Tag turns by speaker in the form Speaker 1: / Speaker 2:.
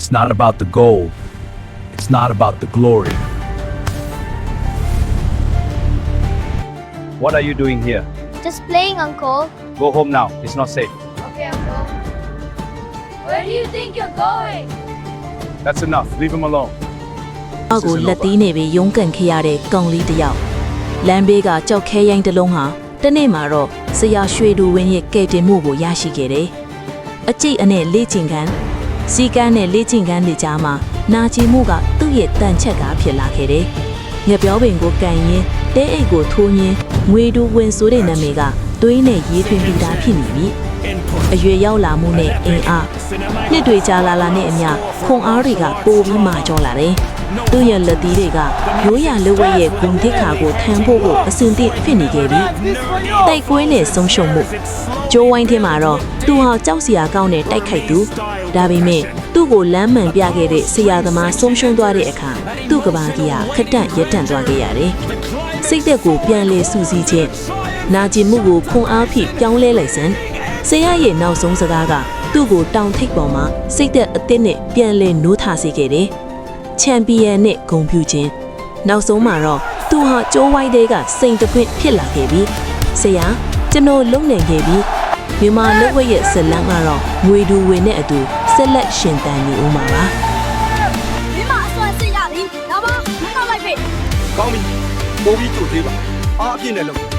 Speaker 1: It's not about the gold. It's not about the glory. What are you doing here?
Speaker 2: Just playing, Uncle.
Speaker 1: Go home now. It's not safe.
Speaker 2: Okay, Uncle. Where do you think you're going?
Speaker 1: That's enough. Leave him alone.
Speaker 3: အောက်ကိုလက်သီးနဲ့ပဲရုန်းကန်ခဲ့ရတဲ့ကောင်လေးတစ်ယောက်လမ်းဘေးကကြောက်ခဲရိုင်းတစ်လုံးဟာတနေ့မှာတော့ဆရာရွှေတူဝင်းရဲ့ကဲတင်မှုကိုရရှိခဲ့တယ်။အကျိတ်အနဲ့လေ့ကျင့်ခန်းစီကန်းနဲ့လေ့ကျင့်ခန်းတွေကြားမှာနာကျင်မှုကသူ့ရဲ့တန်ချက်ကဖြစ်လာခဲ့တယ်။ငပြောပင်ကိုကန်ရင်းတဲအိတ်ကိုထိုးရင်းငွေတူဝင်ဆိုတဲ့နာမည်ကသွေးနဲ့ရေးထွင်းပြီးသားဖြစ်နေပြီ။အရွယ်ရောက်လာမှုနဲ့အင်အားနှစ်တွေကြာလာနဲ့အမျှခွန်အားတွေကပိုပြီးမာကျော်လာတယ်။သူ့ရဲ့လက်သီးတွေကရိုးရာလက်ဝဲရဲ့ဂုံထိခါကိုထမ်းဖို့အစဉ်သင့်ဖြစ်နေခဲ့ပြီ။တိုက်ကွဲနဲ့ဆုံးရှုံးမှုကျိုးဝိုင်းထဲမှာတော့သူဟာကြောက်စရာကောင်းတဲ့တိုက်ခိုက်သူဒါပေမဲ့သူ့ကိုလမ်းမှန်ပြခဲ့တဲ့ဆရာသမားဆုံးရှုံးသွားတဲ့အခါသူ့ကဘာကြီးဟာခက်တန့်ရက်တန့်သွားခဲ့ရတယ်။စိတ်သက်ကိုပြန်လဲစူးစီးခြင်းနာကျင်မှုကိုခွန်အားဖြင့်ပြောင်းလဲလိုက်စမ်းဆရာရဲ့နောက်ဆုံးစကားကသူ့ကိုတောင်ထိပ်ပေါ်မှာစိတ်သက်အသစ်နဲ့ပြန်လဲနိုးထစေခဲ့တယ်။ချန်ပီယံနဲ့ဂုဏ်ပြုခြင်းနောက်ဆုံးမှာတော့သူဟာကျိုးဝိုင်းတဲ့ကစိန်တပွင့်ဖြစ်လာခဲ့ပြီဆရာကျွန်တော်လုံနေခဲ့ပြီမြန်မာလက်ဝဲရဲ့ဇလန်းကတော့ငွေတူဝင်နဲ့အတူဆက်လက်ရှင်သန်နေဦးမှာပါ
Speaker 2: မိမအစွမ်းစစ်ရသည်ဒါပါမကောက်လိုက်ပြီ
Speaker 4: ကောင်းပြီပိုးပြီးကြိုသေးပါအားအပြည့်နဲ့လုပ်